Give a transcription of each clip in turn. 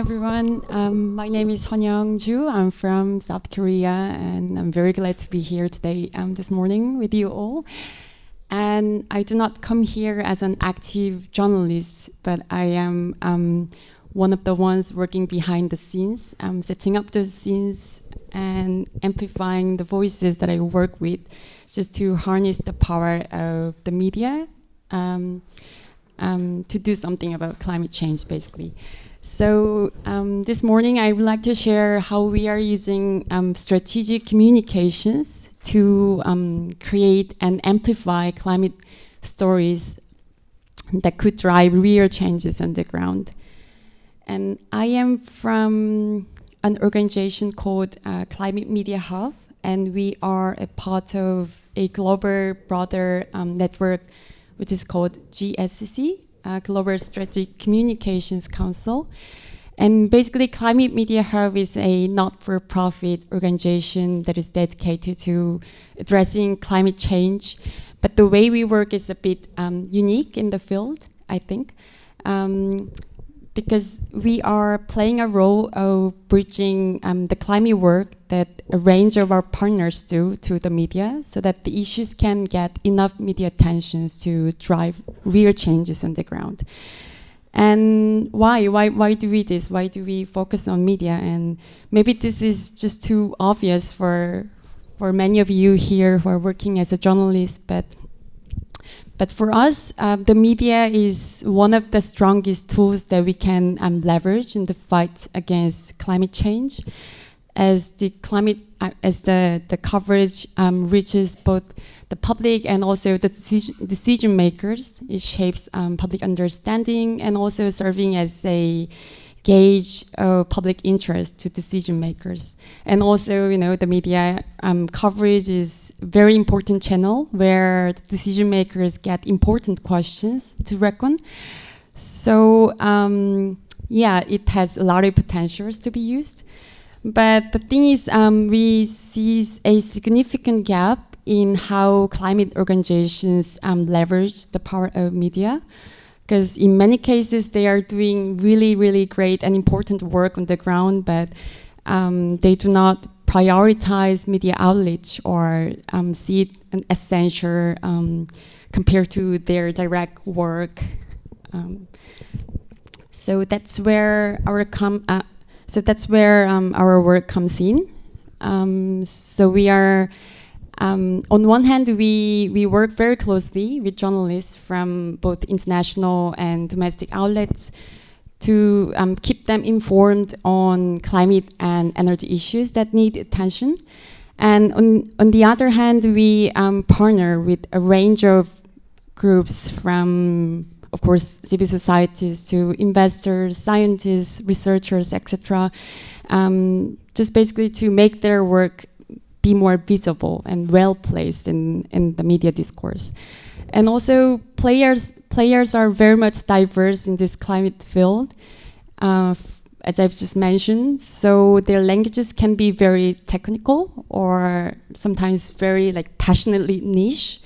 everyone. My name is Seon Young Joo. I'm from South Korea, and I'm very glad to be here today, this morning with you all. And I do not come here as an active journalist, but I am one of the ones working behind the scenes, setting up those scenes and amplifying the voices that I work with, just to harness the power of the media to do something about climate change, basically. So this morning I would like to share how we are using strategic communications to create and amplify climate stories that could drive real changes on the ground. And I am from an organization called Climate Media Hub, and we are a part of a global broader network which is called GSCC, Global Strategic Communications Council. And basically, Climate Media Hub is a not-for-profit organization that is dedicated to addressing climate change. But the way we work is a bit unique in the field, I think, because we are playing a role of bridging the climate work that a range of our partners do to the media, so that the issues can get enough media attention to drive real changes on the ground. And why do we this? Why do we focus on media? And maybe this is just too obvious for many of you here who are working as a journalist, but for us, the media is one of the strongest tools that we can leverage in the fight against climate change. As the coverage reaches both the public and also the decision makers, it shapes public understanding and also serving as a gauge of public interest to decision makers. And also, the media coverage is a very important channel where the decision makers get important questions to reckon. So, it has a lot of potentials to be used. But the thing is, we see a significant gap in how climate organizations leverage the power of media. Because in many cases, they are doing really, really great and important work on the ground, but they do not prioritize media outreach or see it an essential compared to their direct work. So that's where our work comes in. So we are. On one hand, we work very closely with journalists from both international and domestic outlets to keep them informed on climate and energy issues that need attention. And on the other hand, we partner with a range of groups from, of course, civil societies to investors, scientists, researchers, etc., just basically to make their work be more visible and well-placed in the media discourse. And also players are very much diverse in this climate field, as I've just mentioned. So their languages can be very technical or sometimes very passionately niche,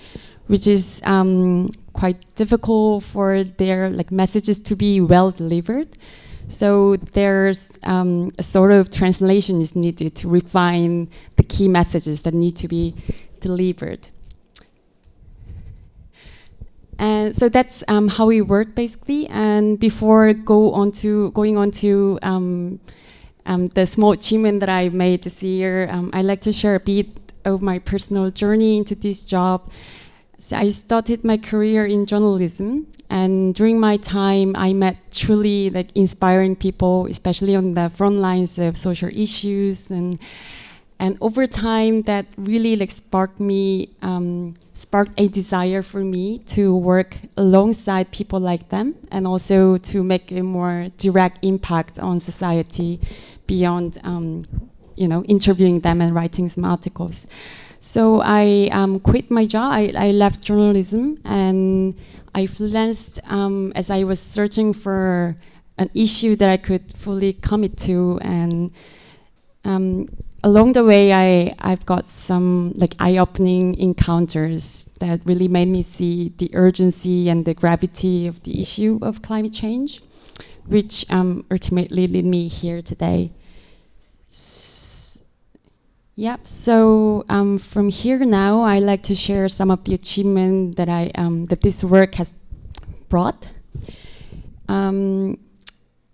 which is quite difficult for their messages to be well delivered. So there's a sort of translation is needed to refine the key messages that need to be delivered. And so that's how we work basically. And before going on to the small achievement that I made this year, I'd like to share a bit of my personal journey into this job. So I started my career in journalism, and during my time, I met truly inspiring people, especially on the front lines of social issues, and over time, that really sparked a desire for me to work alongside people like them, and also to make a more direct impact on society beyond, interviewing them and writing some articles. So I quit my job. I left journalism and I freelanced as I was searching for an issue that I could fully commit to. And along the way, I've got some eye-opening encounters that really made me see the urgency and the gravity of the issue of climate change, which ultimately led me here today. Yep. So from here now, I like to share some of the achievement that that this work has brought.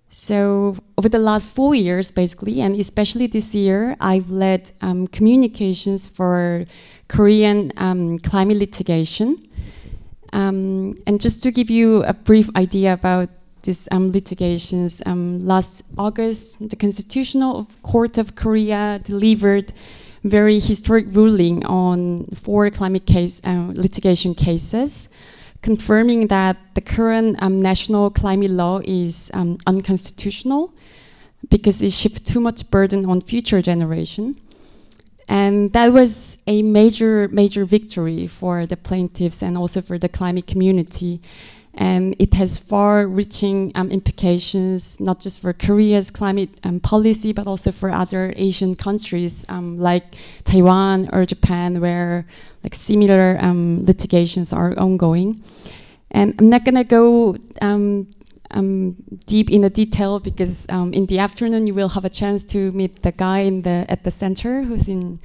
So over the last 4 years, basically, and especially this year, I've led communications for Korean climate litigation. And just to give you a brief idea about these litigations, last August, the Constitutional Court of Korea delivered very historic ruling on 4 climate case litigation cases, confirming that the current national climate law is unconstitutional because it shifts too much burden on future generation. And that was a major victory for the plaintiffs and also for the climate community. And it has far-reaching implications, not just for Korea's climate policy, but also for other Asian countries like Taiwan or Japan, where like similar litigations are ongoing. And I'm not gonna go deep in the detail because in the afternoon you will have a chance to meet the guy at the center who's in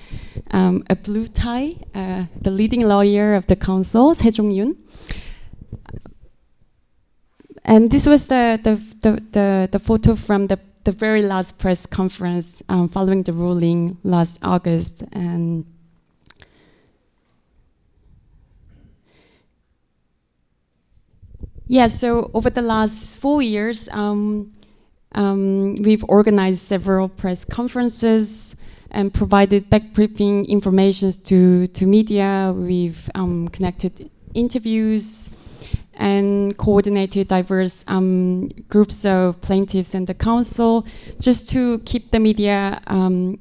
a blue tie, the leading lawyer of the council, Seon Young. And this was the photo from the very last press conference following the ruling last August. And yeah, so over the last 4 years, we've organized several press conferences and provided backbriefing information to media. We've connected interviews and coordinated diverse groups of plaintiffs and the council just to keep the media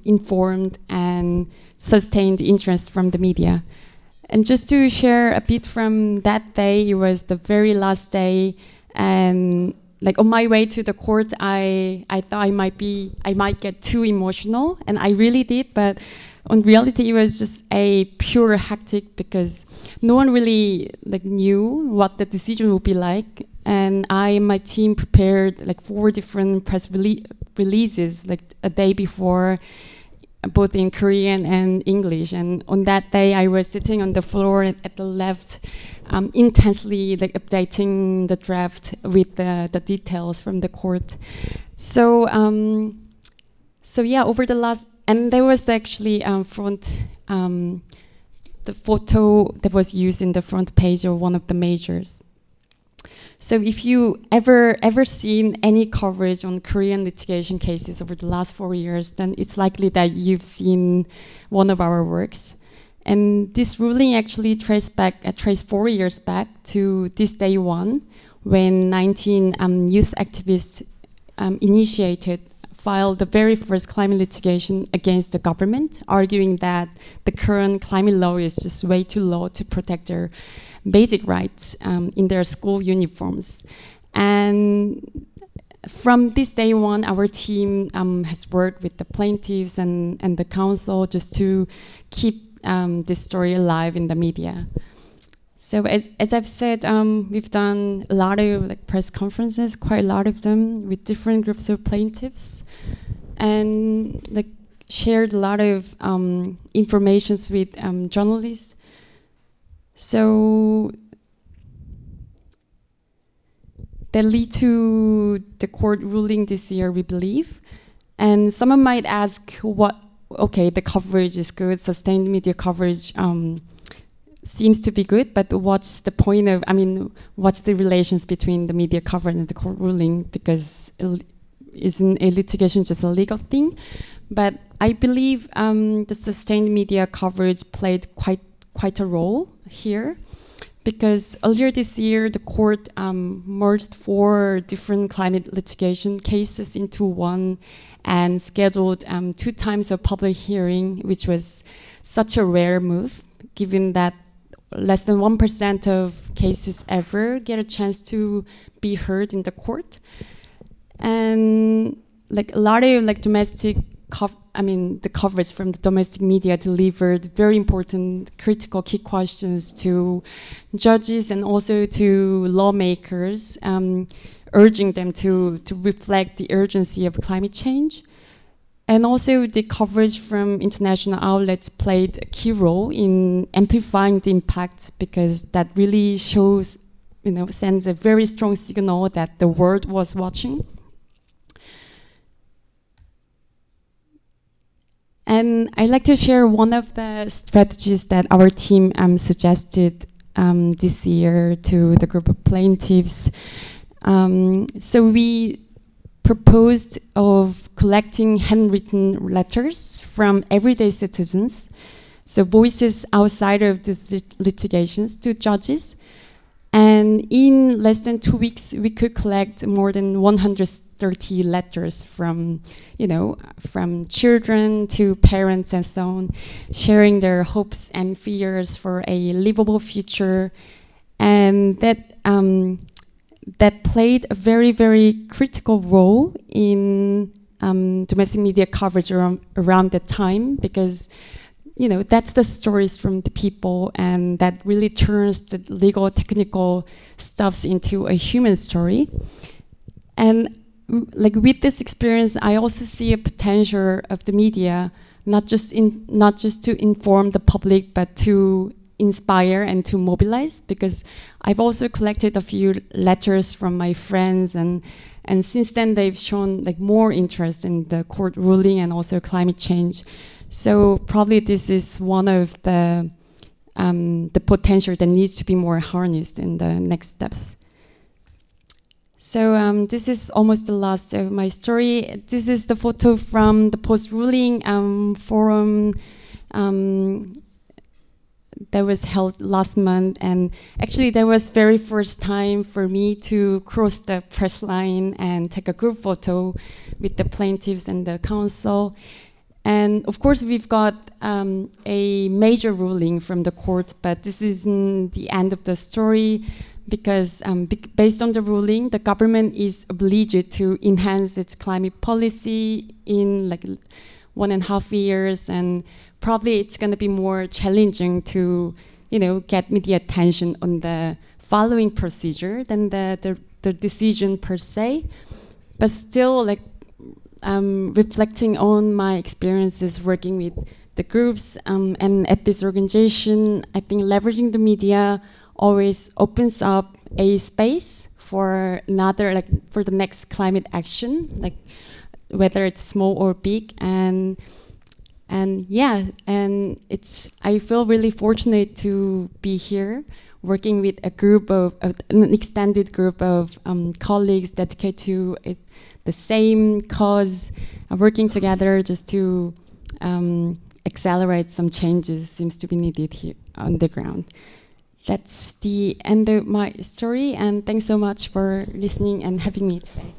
informed and sustain the interest from the media. And just to share a bit from that day, it was the very last day, and like on my way to the court, I thought I might get too emotional, and I really did, but in reality, it was just a pure hectic because no one really like knew what the decision would be like, and I and my team prepared like 4 different press releases like a day before, both in Korean and English. And on that day, I was sitting on the floor at the left, intensely like updating the draft with the details from the court. So yeah, over the last, and there was actually the photo that was used in the front page of one of the majors. So if you ever seen any coverage on Korean litigation cases over the last 4 years, then it's likely that you've seen one of our works. And this ruling actually traced 4 years back to this day one, when 19 youth activists filed the very first climate litigation against the government, arguing that the current climate law is just way too low to protect their basic rights in their school uniforms. And from this day one, our team has worked with the plaintiffs and the council just to keep this story alive in the media. So as I've said, we've done a lot of like press conferences, quite a lot of them, with different groups of plaintiffs, and like shared a lot of information with journalists. So that lead to the court ruling this year, we believe. And someone might ask, okay, the coverage is good, sustained media coverage seems to be good, but what's the point of, what's the relations between the media coverage and the court ruling? Because isn't a litigation just a legal thing? But I believe the sustained media coverage played quite a role here, because earlier this year the court merged 4 different climate litigation cases into one and scheduled 2 times a public hearing, which was such a rare move, given that less than 1% of cases ever get a chance to be heard in the court. And like a lot of like domestic the coverage from the domestic media delivered very important critical key questions to judges and also to lawmakers, urging them to reflect the urgency of climate change. And also the coverage from international outlets played a key role in amplifying the impact, because that really shows, sends a very strong signal that the world was watching. And I'd like to share one of the strategies that our team suggested this year to the group of plaintiffs. So we proposed of collecting handwritten letters from everyday citizens, so voices outside of the litigations, to judges. And in less than 2 weeks, we could collect more than 130 letters from, from children to parents and so on, sharing their hopes and fears for a livable future. And that played a very, very critical role in domestic media coverage around that time, because that's the stories from the people, and that really turns the legal technical stuffs into a human story. And with this experience, I also see a potential of the media, not just to inform the public, but to inspire and to mobilize, because I've also collected a few letters from my friends, and since then they've shown more interest in the court ruling and also climate change. So probably this is one of the potential that needs to be more harnessed in the next steps. So this is almost the last of my story. This is the photo from the post-ruling forum that was held last month, and actually that was very first time for me to cross the press line and take a group photo with the plaintiffs and the counsel. And of course we've got a major ruling from the court, but this isn't the end of the story, because based on the ruling, the government is obliged to enhance its climate policy in 1.5 years, and probably it's going to be more challenging to, get media attention on the following procedure than the decision per se. But still, reflecting on my experiences working with the groups and at this organization, I think leveraging the media always opens up a space for for the next climate action, whether it's small or big. And I feel really fortunate to be here working with a group of an extended group of colleagues dedicated to the same cause, working together just to accelerate some changes seems to be needed here on the ground. That's the end of my story, and thanks so much for listening and having me today.